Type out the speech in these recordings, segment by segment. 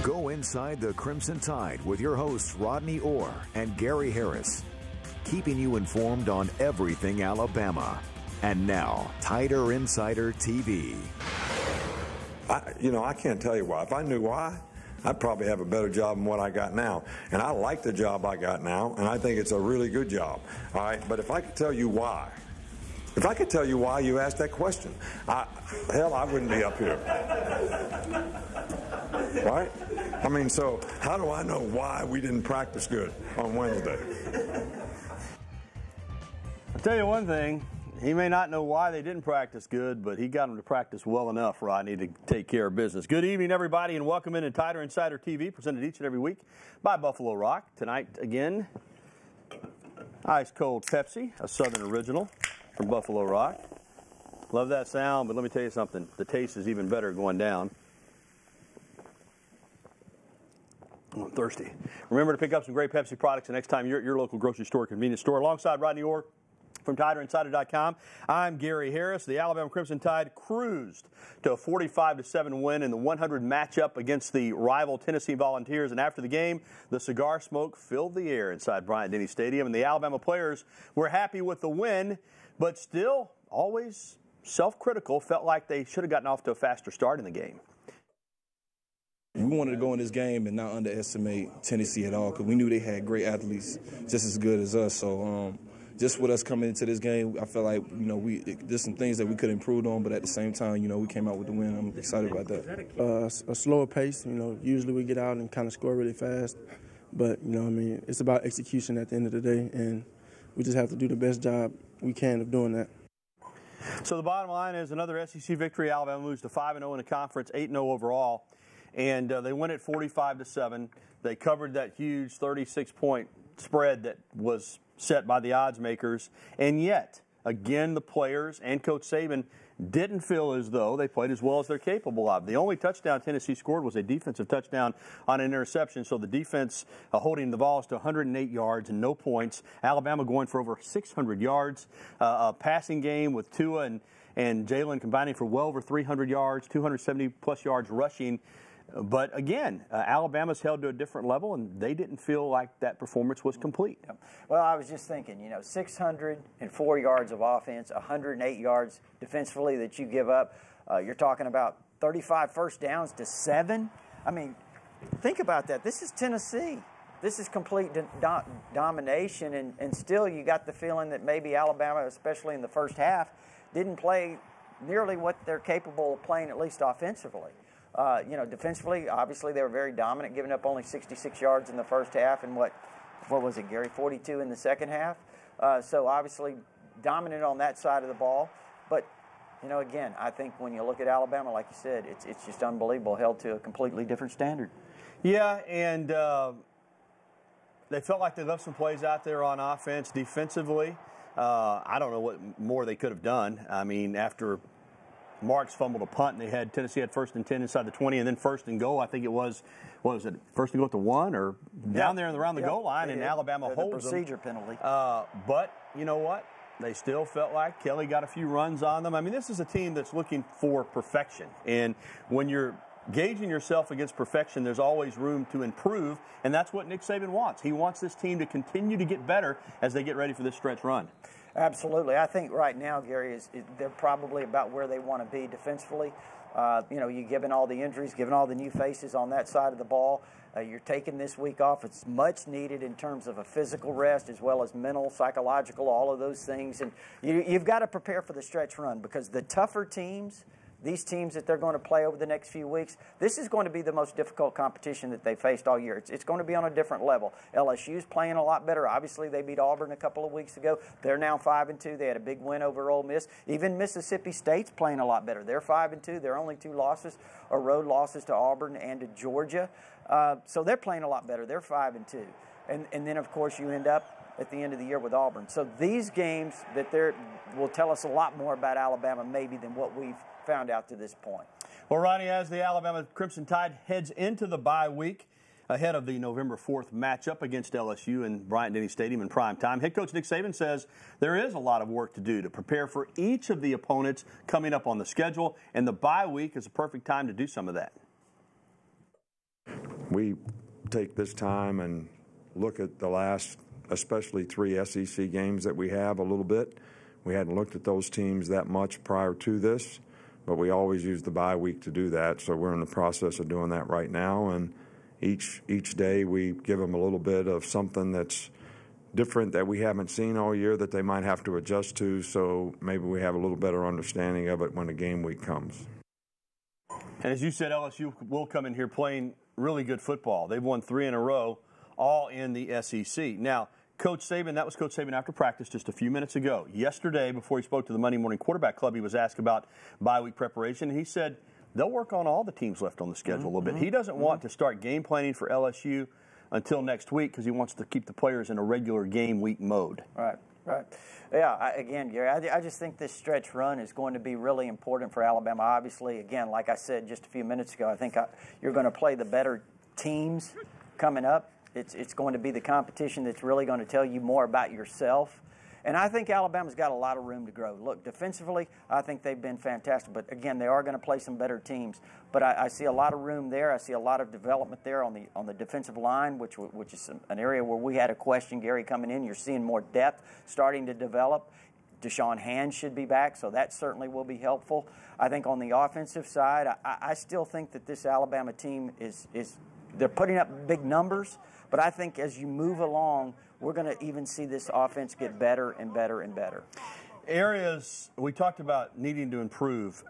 Go inside the Crimson Tide with your hosts Rodney Orr and Gary Harris, keeping you informed on everything Alabama. And now, Tider Insider TV. I can't tell you why. If I knew why, I'd probably have a better job than what I got now. And I like the job I got now, and I think it's a really good job. All right, but if I could tell you why, you asked that question, hell, I wouldn't be up here. Right? I mean, so how do I know why we didn't practice good on Wednesday? I'll tell you one thing. He may not know why they didn't practice good, but he got them to practice well enough, Rodney, to take care of business. Good evening, everybody, and welcome into Tider Insider TV, presented each and every week by Buffalo Rock. Tonight, again, ice-cold Pepsi, a Southern original from Buffalo Rock. Love that sound, but let me tell you something. The taste is even better going down. I'm thirsty. Remember to pick up some great Pepsi products the next time you're at your local grocery store, convenience store. Alongside Rodney Orr from TiderInsider.com, I'm Gary Harris. The Alabama Crimson Tide cruised to a 45-7 win in the 100 matchup against the rival Tennessee Volunteers. And after the game, the cigar smoke filled the air inside Bryant-Denny Stadium. And the Alabama players were happy with the win, but still always self-critical, felt like they should have gotten off to a faster start in the game. We wanted to go in this game and not underestimate Tennessee at all, because we knew they had great athletes just as good as us. So just with us coming into this game, I felt like, there's some things that we could improve on, but at the same time, we came out with the win. I'm excited about that. A slower pace. Usually we get out and kind of score really fast. But, it's about execution at the end of the day, and we just have to do the best job we can of doing that. So the bottom line is another SEC victory. Alabama moves to 5-0 in the conference, 8-0 overall. And they win it 45-7. They covered that huge 36-point spread that was set by the odds makers. And yet, again, the players and Coach Saban didn't feel as though they played as well as they're capable of. The only touchdown Tennessee scored was a defensive touchdown on an interception. So the defense holding the Vols to 108 yards and no points. Alabama going for over 600 yards. A passing game with Tua and Jalen combining for well over 300 yards, 270-plus yards rushing. But again, Alabama's held to a different level, and they didn't feel like that performance was complete. Well, I was just thinking, 604 yards of offense, 108 yards defensively that you give up. You're talking about 35 first downs to 7. I mean, think about that. This is Tennessee. This is complete domination, and still you got the feeling that maybe Alabama, especially in the first half, didn't play nearly what they're capable of playing, at least offensively. Defensively, obviously they were very dominant, giving up only 66 yards in the first half and what was it, Gary, 42 in the second half. So obviously dominant on that side of the ball. But, again, I think when you look at Alabama, like you said, it's just unbelievable, held to a completely different standard. Yeah, and they felt like they left some plays out there on offense. Defensively, I don't know what more they could have done. I mean, after Marks fumbled a punt, and Tennessee had 1st and 10 inside the 20, and then 1st and goal. I think it was, 1st and goal at the 1 or down there and around the goal line, and Alabama holds them. Procedure penalty. But you know what? They still felt like Kelly got a few runs on them. I mean, this is a team that's looking for perfection, and when you're gauging yourself against perfection, there's always room to improve, and that's what Nick Saban wants. He wants this team to continue to get better as they get ready for this stretch run. Absolutely. I think right now, Gary, they're probably about where they want to be defensively. You given all the injuries, given all the new faces on that side of the ball, you're taking this week off. It's much needed in terms of a physical rest as well as mental, psychological, all of those things. And you've got to prepare for the stretch run, because the tougher teams, these teams that they're going to play over the next few weeks, this is going to be the most difficult competition that they faced all year. It's going to be on a different level. LSU's playing a lot better. Obviously, they beat Auburn a couple of weeks ago. They're now 5-2. They had a big win over Ole Miss. Even Mississippi State's playing a lot better. They're 5-2. Their only 2 losses are road losses to Auburn and to Georgia. So they're playing a lot better. They're 5-2. And then, of course, you end up at the end of the year with Auburn. So these games will tell us a lot more about Alabama maybe than what we've found out to this point. Well, Ronnie, as the Alabama Crimson Tide heads into the bye week ahead of the November 4th matchup against LSU in Bryant-Denny Stadium in prime time, head coach Nick Saban says there is a lot of work to do to prepare for each of the opponents coming up on the schedule, and the bye week is a perfect time to do some of that. we take this time and look at the last, especially 3 SEC games that we have a little bit. We hadn't looked at those teams that much prior to this, but we always use the bye week to do that. So we're in the process of doing that right now, and each day we give them a little bit of something that's different that we haven't seen all year that they might have to adjust to, so maybe we have a little better understanding of it when the game week comes. And as you said, LSU will come in here playing really good football. They've won 3 in a row, all in the SEC. Now, Coach Saban, that was Coach Saban after practice just a few minutes ago. Yesterday, before he spoke to the Monday Morning Quarterback Club, he was asked about bye week preparation, and he said they'll work on all the teams left on the schedule a little bit. He doesn't want to start game planning for LSU until next week because he wants to keep the players in a regular game week mode. Right. Yeah, again, Gary, I just think this stretch run is going to be really important for Alabama. Obviously, again, like I said just a few minutes ago, I think you're going to play the better teams coming up. It's going to be the competition that's really going to tell you more about yourself. And I think Alabama's got a lot of room to grow. Look, defensively, I think they've been fantastic. But, again, they are going to play some better teams. But I see a lot of room there. I see a lot of development there on the defensive line, which is an area where we had a question, Gary, coming in. You're seeing more depth starting to develop. Deshaun Hand should be back, so that certainly will be helpful. I think on the offensive side, I still think that this Alabama team is they're putting up big numbers. But I think as you move along, we're going to even see this offense get better and better and better. Areas we talked about needing to improve.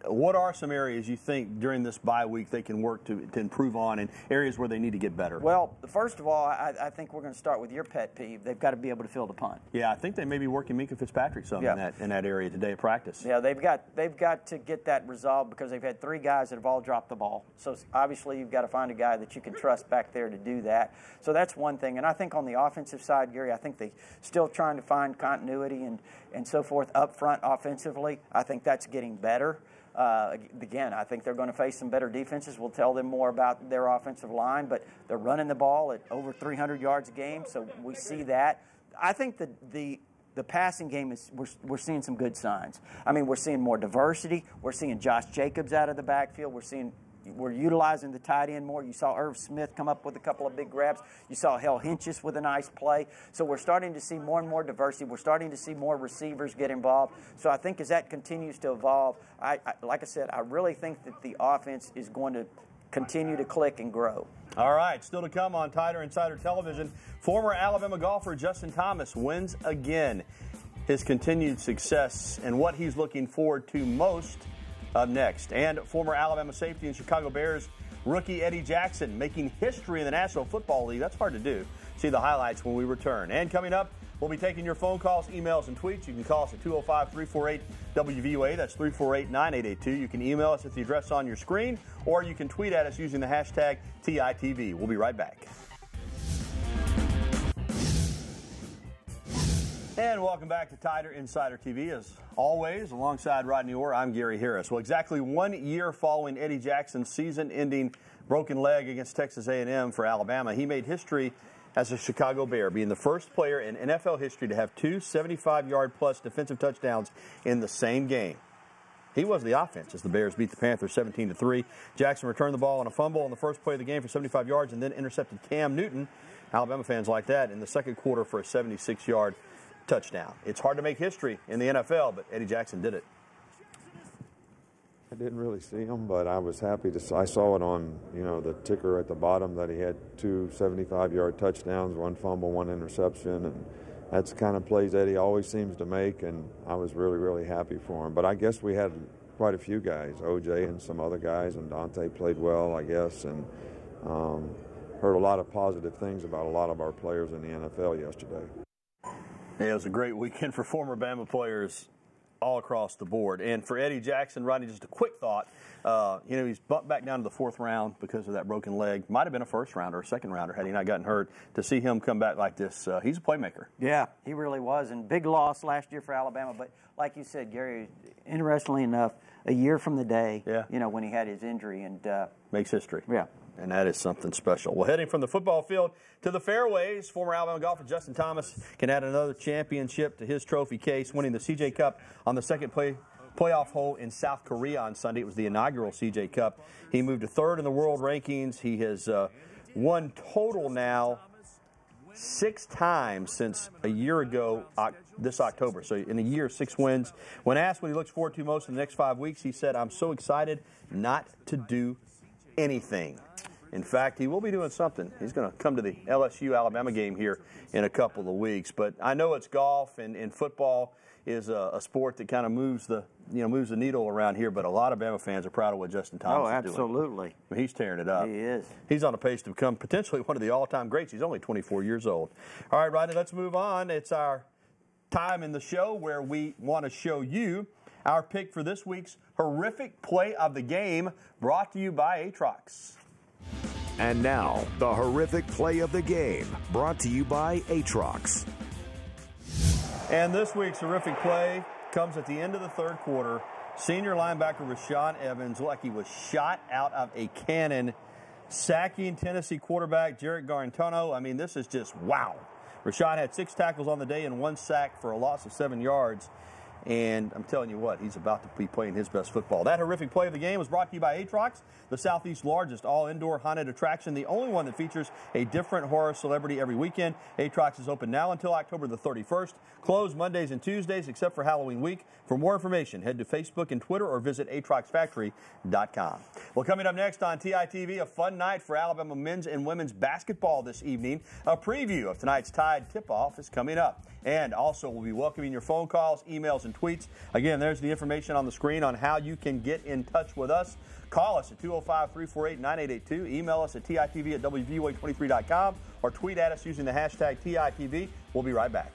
What are some areas you think during this bye week they can work to improve on, and areas where they need to get better? Well, first of all, I think we're going to start with your pet peeve. They've got to be able to field a punt. Yeah, I think they may be working Minka Fitzpatrick some in that area today at practice. Yeah, they've got to get that resolved because they've had 3 guys that have all dropped the ball. So obviously you've got to find a guy that you can trust back there to do that. So that's one thing. And I think on the offensive side, Gary, I think they still trying to find continuity and so forth up front offensively. I think that's getting better. Again, I think they're going to face some better defenses. We'll tell them more about their offensive line, but they're running the ball at over 300 yards a game, so we see that. I think the passing game is we're seeing some good signs. I mean, we're seeing more diversity. We're seeing Josh Jacobs out of the backfield. We're utilizing the tight end more. You saw Irv Smith come up with a couple of big grabs. You saw Hell Hinchis with a nice play. So we're starting to see more and more diversity. We're starting to see more receivers get involved. So I think as that continues to evolve, like I said, I really think that the offense is going to continue to click and grow. All right, still to come on Tider Insider Television, former Alabama golfer Justin Thomas wins again. His continued success and what he's looking forward to most up next. And former Alabama safety and Chicago Bears rookie Eddie Jackson making history in the National Football League. That's hard to do. See the highlights when we return. And coming up, we'll be taking your phone calls, emails, and tweets. You can call us at 205-348-WVUA. That's 348-9882. You can email us at the address on your screen, or you can tweet at us using the hashtag TITV. We'll be right back. And welcome back to Tider Insider TV. As always, alongside Rodney Orr, I'm Gary Harris. Well, exactly 1 year following Eddie Jackson's season-ending broken leg against Texas A&M for Alabama, he made history as a Chicago Bear, being the first player in NFL history to have 2 75-yard-plus defensive touchdowns in the same game. He was the offense as the Bears beat the Panthers 17-3. Jackson returned the ball on a fumble on the first play of the game for 75 yards and then intercepted Cam Newton. Alabama fans like that in the second quarter for a 76-yard touchdown. It's hard to make history in the NFL, but Eddie Jackson did it. I didn't really see him, but I was happy to. I saw it on, the ticker at the bottom that he had 2 75-yard touchdowns, 1 fumble, 1 interception, and that's the kind of plays Eddie always seems to make, and I was really, really happy for him. But I guess we had quite a few guys, OJ and some other guys, and Dante played well, I guess, and heard a lot of positive things about a lot of our players in the NFL yesterday. Yeah, it was a great weekend for former Bama players all across the board. And for Eddie Jackson, Rodney, just a quick thought. He's bumped back down to the 4th round because of that broken leg. Might have been a first-rounder or a second-rounder had he not gotten hurt. To see him come back like this, he's a playmaker. Yeah, he really was. And big loss last year for Alabama. But like you said, Gary, interestingly enough, a year from the day, when he had his injury. And makes history. Yeah. And that is something special. Well, heading from the football field to the fairways, former Alabama golfer Justin Thomas can add another championship to his trophy case, winning the CJ Cup on the second playoff hole in South Korea on Sunday. It was the inaugural CJ Cup. He moved to 3rd in the world rankings. He has won total now 6 times since a year ago this October. So in a year, 6 wins. When asked what he looks forward to most in the next 5 weeks, he said, "I'm so excited not to do anything." In fact, he will be doing something. He's going to come to the LSU-Alabama game here in a couple of weeks. But I know it's golf, and football is a sport that kind of moves the needle around here. But a lot of Bama fans are proud of what Justin Thomas is doing. Absolutely. I mean, he's tearing it up. He is. He's on a pace to become potentially one of the all-time greats. He's only 24 years old. All right, Rodney, let's move on. It's our time in the show where we want to show you our pick for this week's horrific play of the game, brought to you by Atrox. And now, the horrific play of the game, brought to you by Atrox. And this week's horrific play comes at the end of the third quarter. Senior linebacker Rashaan Evans, like he was shot out of a cannon, sacking Tennessee quarterback Jarrett Garantano. I mean, this is just wow. Rashaan had 6 tackles on the day and 1 sack for a loss of 7 yards. And I'm telling you what, he's about to be playing his best football. That horrific play of the game was brought to you by Atrox, the Southeast's largest all-indoor haunted attraction, the only one that features a different horror celebrity every weekend. Atrox is open now until October the 31st, closed Mondays and Tuesdays except for Halloween week. For more information, head to Facebook and Twitter or visit atroxfactory.com. Well, coming up next on TITV, a fun night for Alabama men's and women's basketball this evening. A preview of tonight's Tide tip-off is coming up. And also, we'll be welcoming your phone calls, emails, and tweets. Again, there's the information on the screen on how you can get in touch with us. Call us at 205-348-9882. Email us at TITV@WVUA23.com or tweet at us using the hashtag TITV. We'll be right back.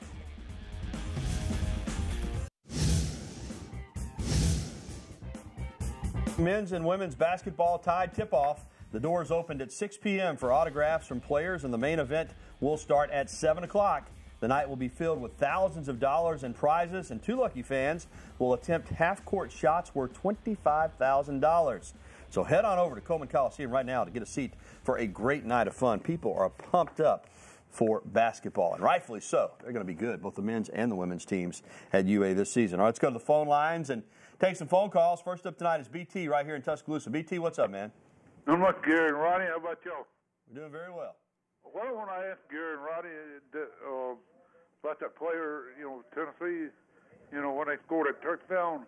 Men's and women's basketball Tide tip-off. The doors opened at 6 p.m. for autographs from players, and the main event will start at 7 o'clock. The night will be filled with thousands of dollars in prizes, and 2 lucky fans will attempt half-court shots worth $25,000. So head on over to Coleman Coliseum right now to get a seat for a great night of fun. People are pumped up for basketball, and rightfully so. They're going to be good, both the men's and the women's teams at UA this season. All right, let's go to the phone lines and take some phone calls. First up tonight is BT right here in Tuscaloosa. BT, what's up, man? Not much, Gary and Rodney. How about y'all? We're doing very well. What I want to ask Gary and Rodney about that player, Tennessee, when they scored that touchdown,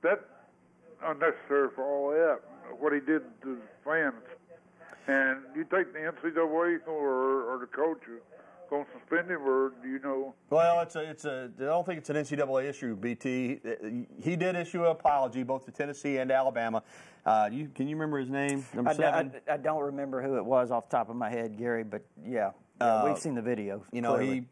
that unnecessary for all that, what he did to the fans. And you think the NCAA or the coach going to suspend him, or do you know? Well, I don't think it's an NCAA issue, BT. He did issue an apology both to Tennessee and Alabama. Can you remember his name? Number 7? I don't remember who it was off the top of my head, Gary, but yeah we've seen the video. He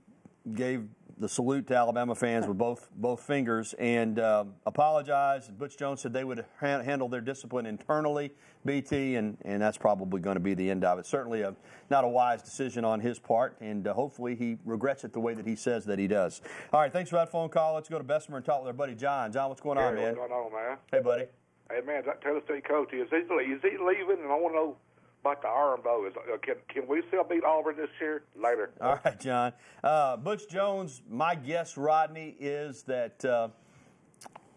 gave the salute to Alabama fans with both fingers and apologized. Butch Jones said they would handle their discipline internally, BT, and that's probably going to be the end of it. Certainly not a wise decision on his part, and hopefully he regrets it the way that he says that he does. All right, thanks for that phone call. Let's go to Bessemer and talk with our buddy John. John, what's going on, man? What's going on, man? Hey, buddy. Hey, man, that Tennessee coach, is he leaving? And I want to know about the Iron Bowl. Can we still beat Auburn this year? Later. All right, John. Butch Jones, my guess, Rodney, is that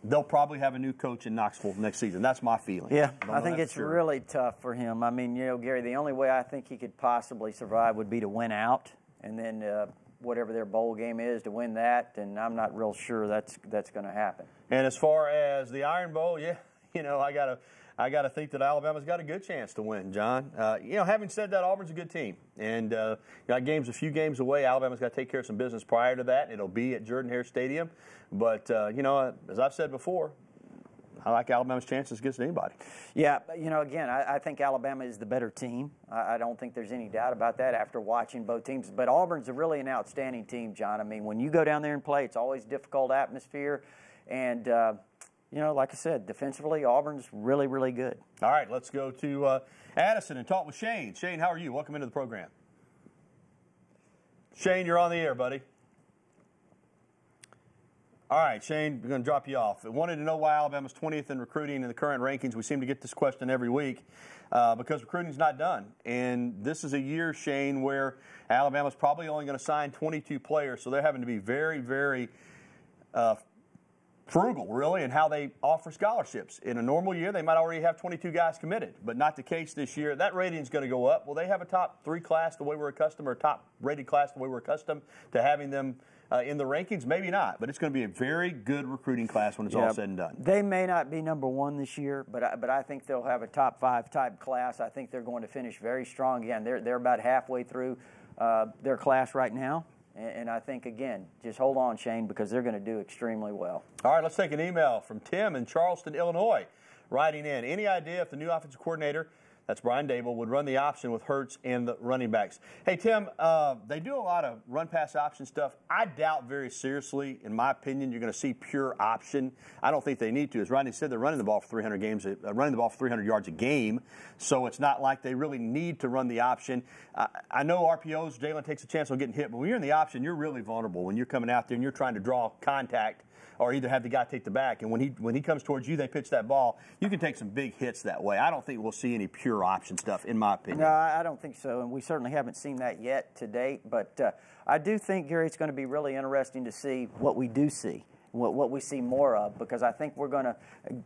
they'll probably have a new coach in Knoxville next season. That's my feeling. Yeah, I think it's really tough for him. I mean, Gary, the only way I think he could possibly survive would be to win out, and then whatever their bowl game is, to win that, and I'm not real sure that's going to happen. And as far as the Iron Bowl, I got to think that Alabama's got a good chance to win, John. Having said that, Auburn's a good team. And got a few games away. Alabama's got to take care of some business prior to that. It'll be at Jordan-Hare Stadium. But, as I've said before, I like Alabama's chances against anybody. Yeah, again, I think Alabama is the better team. I don't think there's any doubt about that after watching both teams. But Auburn's really an outstanding team, John. I mean, when you go down there and play, it's always a difficult atmosphere. And, like I said, defensively, Auburn's really, really good. All right, let's go to Addison and talk with Shane. Shane, how are you? Welcome into the program. Shane, you're on the air, buddy. All right, Shane, we're going to drop you off. I wanted to know why Alabama's 20th in recruiting in the current rankings. We seem to get this question every week because recruiting's not done. And this is a year, Shane, where Alabama's probably only going to sign 22 players, so they're having to be very, very frugal, really, in how they offer scholarships. In a normal year, they might already have 22 guys committed, but not the case this year. That rating is going to go up. Will they have a top 3 class the way we're accustomed, or top-rated class the way we're accustomed to having them in the rankings? Maybe not, but it's going to be a very good recruiting class when it's all said and done. They may not be number 1 this year, but I think they'll have a top 5 type class. I think they're going to finish very strong. Again, they're about halfway through their class right now. And I think, again, just hold on, Shane, because they're going to do extremely well. All right, let's take an email from Tim in Charleston, Illinois, writing in. Any idea if the new offensive coordinator, that's Brian Dable, would run the option with Hurts and the running backs? Hey, Tim, they do a lot of run-pass option stuff. I doubt very seriously, in my opinion, you're going to see pure option. I don't think they need to. As Rodney said, they're running the ball for 300 yards a game, so it's not like they really need to run the option. I know RPOs, Jalen takes a chance on getting hit, but when you're in the option, you're really vulnerable when you're coming out there and you're trying to draw contact or either have the guy take the back. And when he comes towards you, they pitch that ball. You can take some big hits that way. I don't think we'll see any pure option stuff, in my opinion. No, I don't think so, and we certainly haven't seen that yet to date. But I do think, Gary, it's going to be really interesting to see what we do see, what we see more of, because I think we're going to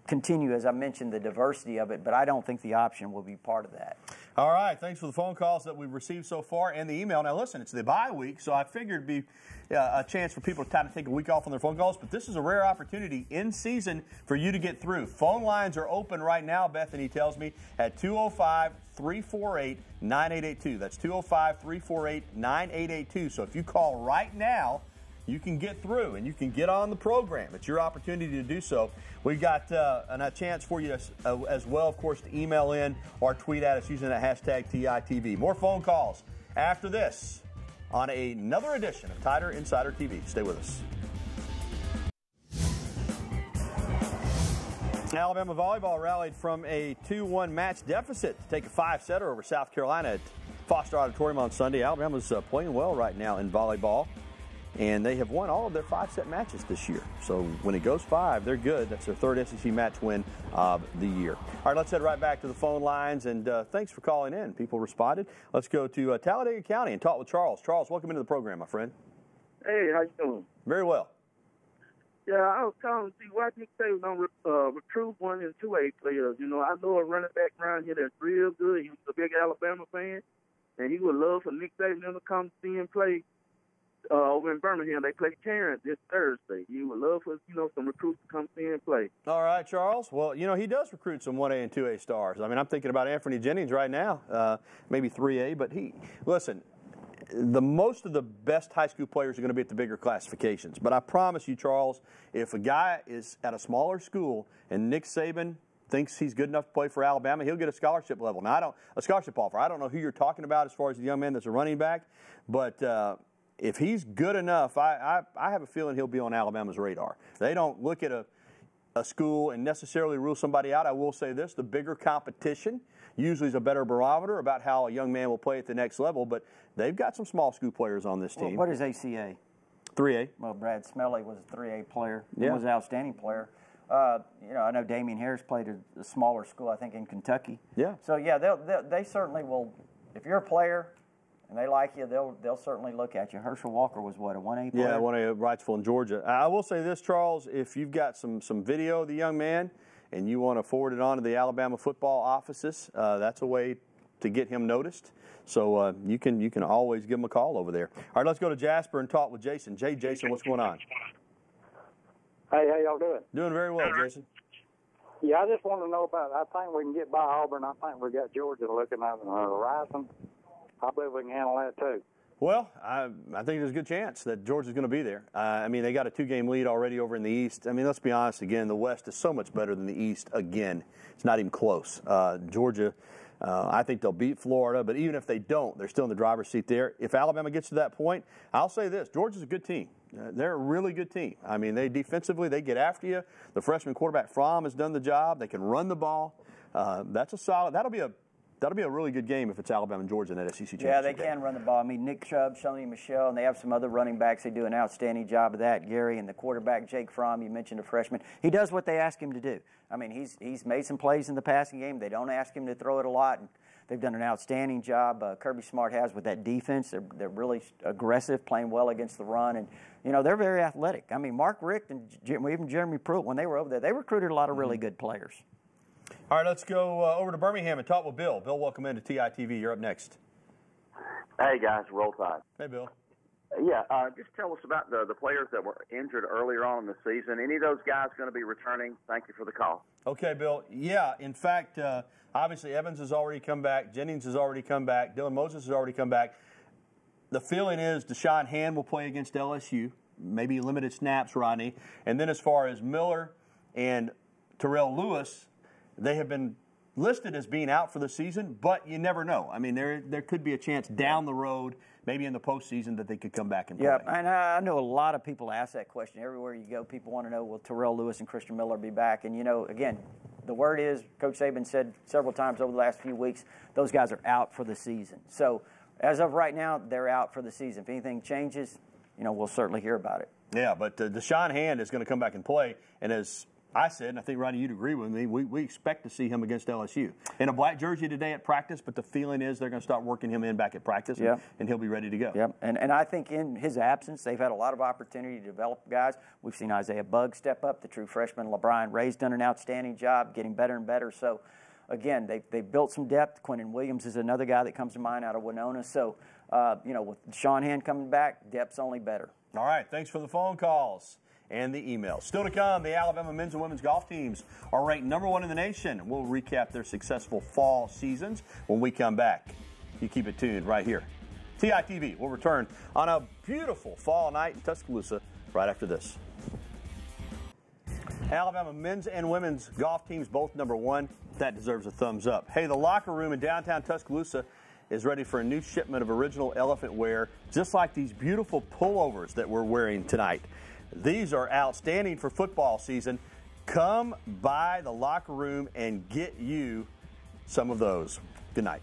continue, as I mentioned, the diversity of it, but I don't think the option will be part of that. All right, thanks for the phone calls that we've received so far and the email. Now, listen, it's the bye week, so I figured it'd be a chance for people to kind of take a week off on their phone calls, but this is a rare opportunity in season for you to get through. Phone lines are open right now, Bethany tells me, at 205-348-9882. That's 205-348-9882. So if you call right now, you can get through and you can get on the program. It's your opportunity to do so. We've got a chance for you as well, of course, to email in or tweet at us using that hashtag TITV. More phone calls after this on another edition of Tider Insider TV. Stay with us. Alabama volleyball rallied from a 2-1 match deficit to take a 5-setter over South Carolina at Foster Auditorium on Sunday. Alabama's playing well right now in volleyball, and they have won all of their 5-set matches this year. So when it goes 5, they're good. That's their 3rd SEC match win of the year. All right, let's head right back to the phone lines, and thanks for calling in. People responded. Let's go to Talladega County and talk with Charles. Charles, welcome into the program, my friend. Hey, how you doing? Very well. Yeah, I was calling to see why Nick Saban don't recruit 1 and 2A players. You know, I know a running back around here that's real good. He was a big Alabama fan, and he would love for Nick Saban to come see him play over in Birmingham. They play Terrence this Thursday. He would love for, some recruits to come see and play. All right, Charles. Well, he does recruit some 1A and 2A stars. I mean, I'm thinking about Anthony Jennings right now, maybe 3A. But listen, most of the best high school players are going to be at the bigger classifications. But I promise you, Charles, if a guy is at a smaller school and Nick Saban thinks he's good enough to play for Alabama, he'll get a scholarship level. Now, a scholarship offer. I don't know who you're talking about as far as the young man that's a running back, but if he's good enough, I have a feeling he'll be on Alabama's radar. They don't look at a school and necessarily rule somebody out. I will say this, the bigger competition usually is a better barometer about how a young man will play at the next level, but they've got some small school players on this team. Well, what is ACA? 3A. Well, Brad Smelly was a 3A player. Yeah. He was an outstanding player. I know Damian Harris played at a smaller school, I think, in Kentucky. Yeah. So, yeah, they certainly will. If you're a player and they like you, they'll certainly look at you. Herschel Walker was, what, a 1A player? Yeah, 1A, Wrightsville in Georgia. I will say this, Charles, if you've got some video of the young man and you want to forward it on to the Alabama football offices, that's a way to get him noticed. So you can always give him a call over there. All right, let's go to Jasper and talk with Jason. Jason, what's going on? Hey, how y'all doing? Doing very well, Jason. Yeah, I just want to know about, I think we can get by Auburn. I think we got Georgia looking at the horizon. I believe we can handle that too. Well, I think there's a good chance that Georgia's going to be there. I mean, they got a 2-game lead already over in the East. I mean, let's be honest again, the West is so much better than the East again. It's not even close. Georgia, I think they'll beat Florida, but even if they don't, they're still in the driver's seat there. If Alabama gets to that point, I'll say this, Georgia's a good team. They're a really good team. I mean, they defensively, they get after you. The freshman quarterback, Fromm, has done the job. They can run the ball. That's a solid – that'll be a really good game if it's Alabama and Georgia in that SEC championship. Yeah, they can run the ball. I mean, Nick Chubb, Sony Michel, and they have some other running backs. They do an outstanding job of that. Gary and the quarterback, Jake Fromm, you mentioned a freshman. He does what they ask him to do. I mean, he's made some plays in the passing game. They don't ask him to throw it a lot. And they've done an outstanding job. Kirby Smart has with that defense. They're really aggressive, playing well against the run, and they're very athletic. I mean, Mark Richt and even Jeremy Pruitt, when they were over there, they recruited a lot of really good players. All right, let's go over to Birmingham and talk with Bill. Bill, welcome into TITV. You're up next. Hey, guys, roll tide. Hey, Bill. Yeah, just tell us about the players that were injured earlier on in the season. Any of those guys going to be returning? Thank you for the call. Okay, Bill. Yeah, in fact, obviously Evans has already come back. Jennings has already come back. Dylan Moses has already come back. The feeling is Deshaun Hand will play against LSU, maybe limited snaps, Rodney. And then as far as Miller and Terrell Lewis, they have been listed as being out for the season, but you never know. I mean, there could be a chance down the road, maybe in the postseason, that they could come back and play. Yeah, and I know a lot of people ask that question. Everywhere you go, people want to know, will Terrell Lewis and Christian Miller be back? And, again, the word is, Coach Saban said several times over the last few weeks, those guys are out for the season. So as of right now, they're out for the season. If anything changes, we'll certainly hear about it. Yeah, but Deshaun Hand is going to come back and play, and as I said, and I think, Rodney, you'd agree with me, we expect to see him against LSU. In a black jersey today at practice, but the feeling is they're going to start working him in back at practice, and he'll be ready to go. Yep, and I think in his absence, they've had a lot of opportunity to develop guys. We've seen Isaiah Bugg step up. The true freshman LeBron Ray's done an outstanding job, getting better and better. So, again, they've built some depth. Quentin Williams is another guy that comes to mind out of Winona. So, with Deshaun Hand coming back, depth's only better. All right, thanks for the phone calls and the emails. Still to come, the Alabama men's and women's golf teams are ranked #1 in the nation. We'll recap their successful fall seasons when we come back. You keep it tuned right here. TITV will return on a beautiful fall night in Tuscaloosa right after this. Alabama men's and women's golf teams both #1. That deserves a thumbs up. Hey, the locker room in downtown Tuscaloosa is ready for a new shipment of original elephant wear, just like these beautiful pullovers that we're wearing tonight. These are outstanding for football season. Come by the locker room and get you some of those. Good night.